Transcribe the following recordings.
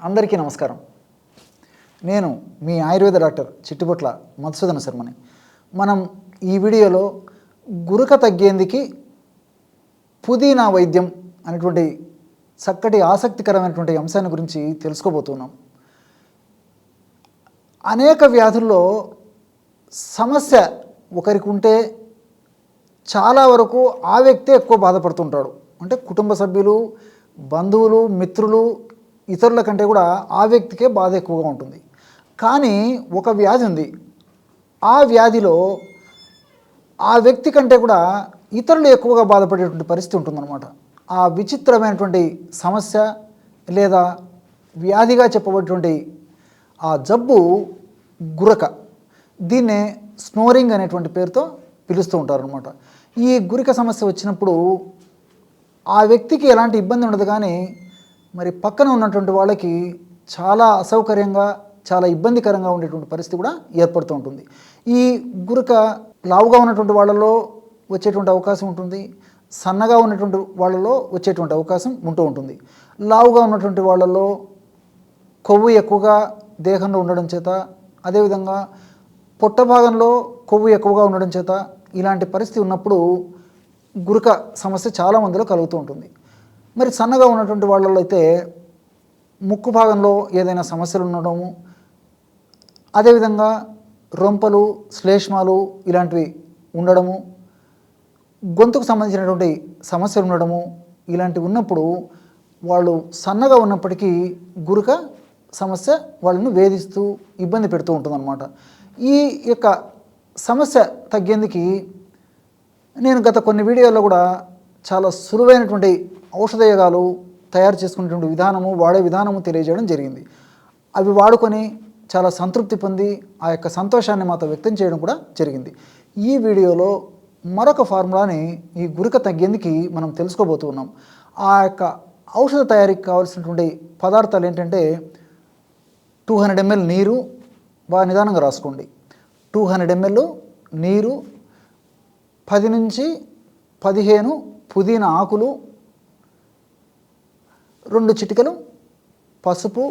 అందరికీ నమస్కారం. నేను మీ ఆయుర్వేద డాక్టర్ చిట్టిబొట్ల మధుసూదన శర్మని. మనం ఈ వీడియోలో గురక తగ్గేందుకు పుదీనా వైద్యం అనేటువంటి చక్కటి ఆసక్తికరమైనటువంటి అంశాన్ని గురించి తెలుసుకోబోతున్నాం. అనేక వ్యాధుల్లో సమస్య ఒకరికి ఉంటే చాలా వరకు ఆ వ్యక్తే ఎక్కువ బాధపడుతుంటాడు. అంటే కుటుంబ సభ్యులు, బంధువులు, మిత్రులు, ఇతరుల కంటే కూడా ఆ వ్యక్తికే బాధ ఎక్కువగా ఉంటుంది. కానీ ఒక వ్యాధి ఉంది, ఆ వ్యాధిలో ఆ వ్యక్తి కంటే కూడా ఇతరులు ఎక్కువగా బాధపడేటువంటి పరిస్థితి ఉంటుందన్నమాట. ఆ విచిత్రమైనటువంటి సమస్య లేదా వ్యాధిగా చెప్పబడేటువంటి ఆ జబ్బు గురక. దీన్నే స్నోరింగ్ అనేటువంటి పేరుతో పిలుస్తూ ఉంటారనమాట. ఈ గురిక సమస్య వచ్చినప్పుడు ఆ వ్యక్తికి ఎలాంటి ఇబ్బంది ఉండదు, కానీ మరి పక్కన ఉన్నటువంటి వాళ్ళకి చాలా అసౌకర్యంగా, చాలా ఇబ్బందికరంగా ఉండేటువంటి పరిస్థితి కూడా ఏర్పడుతూ ఉంటుంది. ఈ గురక లావుగా ఉన్నటువంటి వాళ్ళలో వచ్చేటువంటి అవకాశం ఉంటుంది, సన్నగా ఉన్నటువంటి వాళ్ళలో వచ్చేటువంటి అవకాశం ఉంటూ ఉంటుంది. లావుగా ఉన్నటువంటి వాళ్ళలో కొవ్వు ఎక్కువగా దేహంలో ఉండడం చేత, అదేవిధంగా పొట్ట భాగంలో కొవ్వు ఎక్కువగా ఉండడం చేత ఇలాంటి పరిస్థితి ఉన్నప్పుడు గురక సమస్య చాలా మందిలో కలుగుతూ ఉంటుంది. మరి సన్నగా ఉన్నటువంటి వాళ్ళలో అయితే ముక్కు భాగంలో ఏదైనా సమస్యలు ఉండడము, అదేవిధంగా రొంపలు, శ్లేష్మాలు ఇలాంటివి ఉండడము, గొంతుకు సంబంధించినటువంటి సమస్యలు ఉండడము, ఇలాంటివి ఉన్నప్పుడు వాళ్ళు సన్నగా ఉన్నప్పటికీ గురక సమస్య వాళ్ళను వేధిస్తూ ఇబ్బంది పెడుతూ ఉంటుందన్నమాట. ఈ యొక్క సమస్య తగ్గేందుకు నేను గత కొన్ని వీడియోల్లో కూడా చాలా సులువైనటువంటి ఔషధయోగాలు తయారు చేసుకునేటువంటి విధానము, వాడే విధానము తెలియజేయడం జరిగింది. అవి వాడుకొని చాలా సంతృప్తి పొంది ఆ యొక్క సంతోషాన్ని మాతో వ్యక్తం చేయడం కూడా జరిగింది. ఈ వీడియోలో మరొక ఫార్ములాని ఈ గురక తగ్గేందుకు మనం తెలుసుకోబోతున్నాం. ఆ యొక్క ఔషధ తయారీకి కావాల్సినటువంటి పదార్థాలు ఏంటంటే 200 ml నీరు, బాగా నిదానంగా రాసుకోండి. 200 ml నీరు, 10 నుంచి 15 పుదీనా ఆకులు, 2 చిటికలు పసుపు,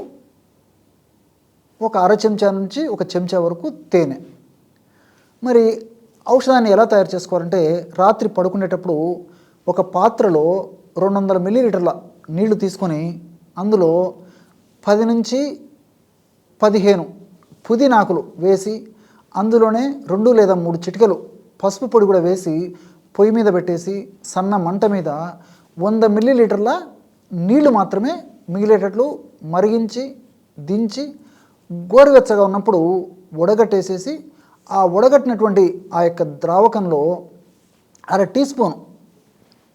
ఒక అర చెంచా నుంచి 1 చెంచా వరకు తేనె. మరి ఔషధాన్ని ఎలా తయారు చేసుకోవాలంటే, రాత్రి పడుకునేటప్పుడు ఒక పాత్రలో 200 ml నీళ్లు తీసుకొని అందులో 10 నుంచి 15 పుదీనాకులు వేసి, అందులోనే 2 లేదా 3 చిటికలు పసుపు పొడి కూడా వేసి పొయ్యి మీద పెట్టేసి సన్న మంట మీద 100 ml నీళ్లు మాత్రమే మిగిలేటట్లు మరిగించి దించి గోరువెచ్చగా ఉన్నప్పుడు వడగట్టేసేసి, ఆ వడగట్టినటువంటి ఆ యొక్క ద్రావకంలో అర టీ స్పూన్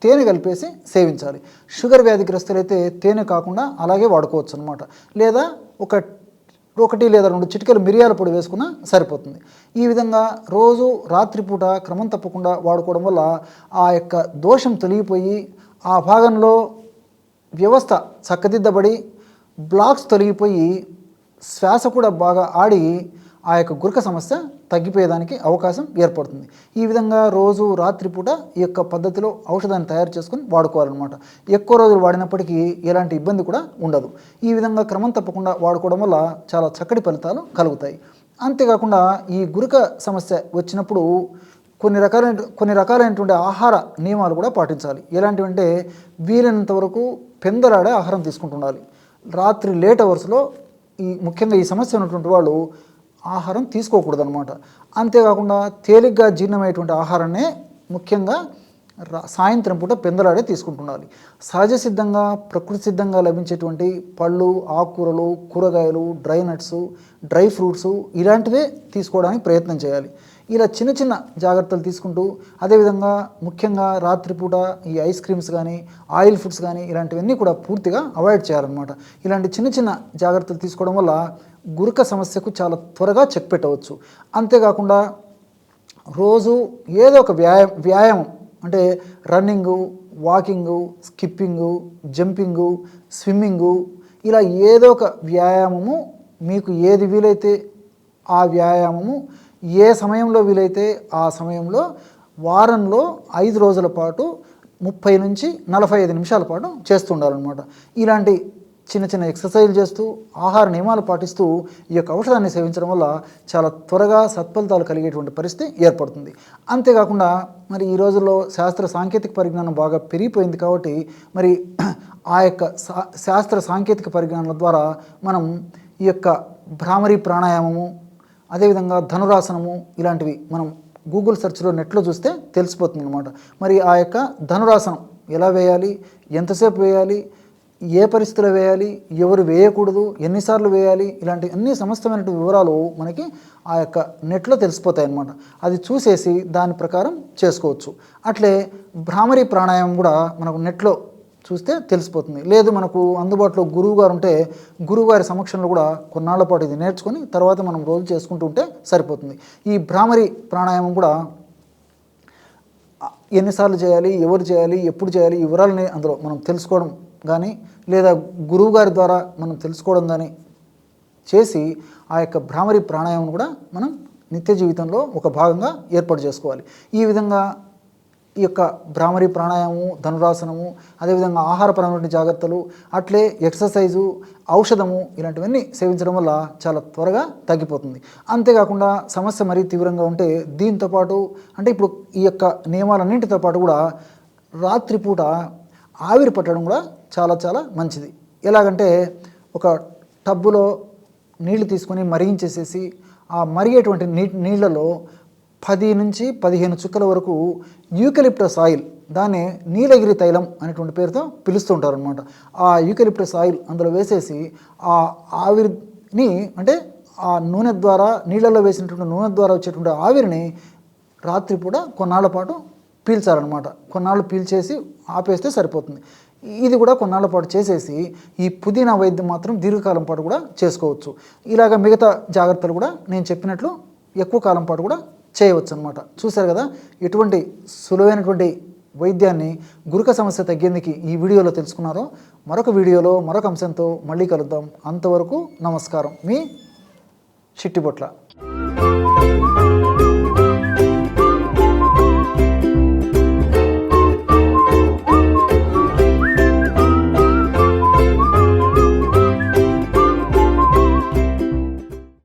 తేనె కలిపేసి సేవించాలి. షుగర్ వ్యాధిగ్రస్తులైతే తేనె కాకుండా అలాగే వాడుకోవచ్చు అనమాట. లేదా ఒకటి లేదా 2 చిటికలు మిరియాల పొడి వేసుకున్నా సరిపోతుంది. ఈ విధంగా రోజు రాత్రిపూట క్రమం తప్పకుండా వాడుకోవడం వల్ల ఆ యొక్క దోషం తొలగిపోయి, ఆ భాగంలో వ్యవస్థ చక్కదిద్దబడి, బ్లాక్స్ తొలగిపోయి, శ్వాస కూడా బాగా ఆడి ఆ యొక్క గురక సమస్య తగ్గిపోయేదానికి అవకాశం ఏర్పడుతుంది. ఈ విధంగా రోజు రాత్రిపూట ఈ యొక్క పద్ధతిలో ఔషధాన్ని తయారు చేసుకుని వాడుకోవాలన్నమాట. ఎక్కువ రోజులు వాడినప్పటికీ ఎలాంటి ఇబ్బంది కూడా ఉండదు. ఈ విధంగా క్రమం తప్పకుండా వాడుకోవడం వల్ల చాలా చక్కటి ఫలితాలు కలుగుతాయి. అంతేకాకుండా ఈ గురక సమస్య వచ్చినప్పుడు కొన్ని రకాలైనటువంటి ఆహార నియమాలు కూడా పాటించాలి. ఎలాంటివంటే, వీలైనంత వరకు పెందలాడే ఆహారం తీసుకుంటుండాలి. రాత్రి లేట్ అవర్స్లో ముఖ్యంగా ఈ సమస్య ఉన్నటువంటి వాళ్ళు ఆహారం తీసుకోకూడదు అనమాట. అంతేకాకుండా తేలిగ్గా జీర్ణమయ్యేటువంటి ఆహారాన్నే ముఖ్యంగా సాయంత్రం పూట పెందలాడే తీసుకుంటుండాలి. సహజ సిద్ధంగా, ప్రకృతి సిద్ధంగా లభించేటువంటి పళ్ళు, ఆకుకూరలు, కూరగాయలు, డ్రై నట్స్, డ్రై ఫ్రూట్స్ ఇలాంటివే తీసుకోవడానికి ప్రయత్నం చేయాలి. ఇలా చిన్న చిన్న జాగ్రత్తలు తీసుకుంటూ, అదేవిధంగా ముఖ్యంగా రాత్రిపూట ఈ ఐస్ క్రీమ్స్ కానీ, ఆయిల్ ఫుడ్స్ కానీ ఇలాంటివన్నీ కూడా పూర్తిగా అవాయిడ్ చేయాలన్నమాట. ఇలాంటి చిన్న చిన్న జాగ్రత్తలు తీసుకోవడం వల్ల గురక సమస్యకు చాలా త్వరగా చెక్ పెట్టవచ్చు. అంతేకాకుండా రోజు ఏదో ఒక వ్యాయామం అంటే running, walking, skipping, jumping, swimming, ఇలా ఏదో ఒక వ్యాయామము మీకు ఏది వీలైతే ఆ వ్యాయామము ఏ సమయంలో వీలైతే ఆ సమయంలో వారంలో 5 రోజుల పాటు 30 నుంచి 45 నిమిషాల పాటు చేస్తూ ఉండాలన్నమాట. ఇలాంటి చిన్న చిన్న ఎక్సర్సైజ్లు చేస్తూ ఆహార నియమాలు పాటిస్తూ ఈ యొక్క ఔషధాన్ని సేవించడం వల్ల చాలా త్వరగా సత్ఫలితాలు కలిగేటువంటి పరిస్థితి ఏర్పడుతుంది. అంతేకాకుండా మరి ఈ రోజుల్లో శాస్త్ర సాంకేతిక పరిజ్ఞానం బాగా పెరిగిపోయింది కాబట్టి మరి ఆ యొక్క శాస్త్ర సాంకేతిక పరిజ్ఞానాల ద్వారా మనం ఈ యొక్క భ్రామరీ ప్రాణాయామము, అదేవిధంగా ధనురాసనము ఇలాంటివి మనం గూగుల్ సెర్చ్లో నెట్లో చూస్తే తెలిసిపోతుంది అనమాట. మరి ఆ యొక్క ధనురాసనం ఎలా వేయాలి, ఎంతసేపు వేయాలి, ఏ పరిస్థితిలో వేయాలి, ఎవరు వేయకూడదు, ఎన్నిసార్లు వేయాలి, ఇలాంటి అన్ని సమస్తమైన వివరాలు మనకి ఆ యొక్క నెట్లో తెలిసిపోతాయి అన్నమాట. అది చూసేసి దాని ప్రకారం చేసుకోవచ్చు. అట్లే భ్రామరీ ప్రాణాయామం కూడా మనకు నెట్లో చూస్తే తెలిసిపోతుంది. లేదు మనకు అందుబాటులో గురువు గారు ఉంటే గురువుగారి సమక్షంలో కూడా కొన్నాళ్ల పాటు ఇది నేర్చుకొని తర్వాత మనం రోజు చేసుకుంటూ ఉంటే సరిపోతుంది. ఈ భ్రామరీ ప్రాణాయామం కూడా ఎన్నిసార్లు చేయాలి, ఎవరు చేయాలి, ఎప్పుడు చేయాలి, ఈ వివరాలని అందులో మనం తెలుసుకోవడం కానీ లేదా గురువు గారి ద్వారా మనం తెలుసుకోవడం కానీ చేసి ఆ యొక్క భ్రామరీ ప్రాణాయామం కూడా మనం నిత్య జీవితంలో ఒక భాగంగా ఏర్పాటు చేసుకోవాలి. ఈ విధంగా ఈ యొక్క భ్రామరీ ప్రాణాయామము, ధనురాసనము, అదేవిధంగా ఆహారపరమైన జాగ్రత్తలు, అట్లే ఎక్సర్సైజు, ఔషధము ఇలాంటివన్నీ సేవించడం వల్ల చాలా త్వరగా తగ్గిపోతుంది. అంతేకాకుండా సమస్య మరీ తీవ్రంగా ఉంటే దీంతోపాటు అంటే ఇప్పుడు ఈ యొక్క నియమాలన్నింటితో పాటు కూడా రాత్రిపూట ఆవిరి పట్టడం కూడా చాలా చాలా మంచిది. ఎలాగంటే ఒక టబ్బులో నీళ్లు తీసుకొని మరిగించేసేసి ఆ మరిగేటువంటి నీళ్ళలో 10 నుంచి 15 చుక్కల వరకు యూకలిప్టస్ ఆయిల్, దాన్ని నీలగిరి తైలం అనేటువంటి పేరుతో పిలుస్తూ ఉంటారు అనమాట. ఆ యూకలిప్టస్ ఆయిల్ అందులో వేసేసి ఆ ఆవిరిని అంటే ఆ నూనె ద్వారా నీళ్ళలో వేసినటువంటి నూనె ద్వారా వచ్చేటువంటి ఆవిరిని రాత్రిపూట కొన్నాళ్ల పాటు పీల్చాలన్నమాట. కొన్నాళ్ళు పీల్చేసి ఆపేస్తే సరిపోతుంది. ఇది కూడా కొన్నాళ్ల పాటు చేసేసి ఈ పుదీనా వైద్యం మాత్రం దీర్ఘకాలం పాటు కూడా చేసుకోవచ్చు. ఇలాగ మిగతా జాగ్రత్తలు కూడా నేను చెప్పినట్లు ఎక్కువ కాలం పాటు కూడా చేయవచ్చు అనమాట. చూశారు కదా ఎటువంటి సులువైనటువంటి వైద్యాన్ని గురుక సమస్య తగ్గేందుకు ఈ వీడియోలో తెలుసుకున్నారో. మరొక వీడియోలో మరొక అంశంతో మళ్ళీ కలుద్దాం. అంతవరకు నమస్కారం. మీ చిట్టిబొట్ల.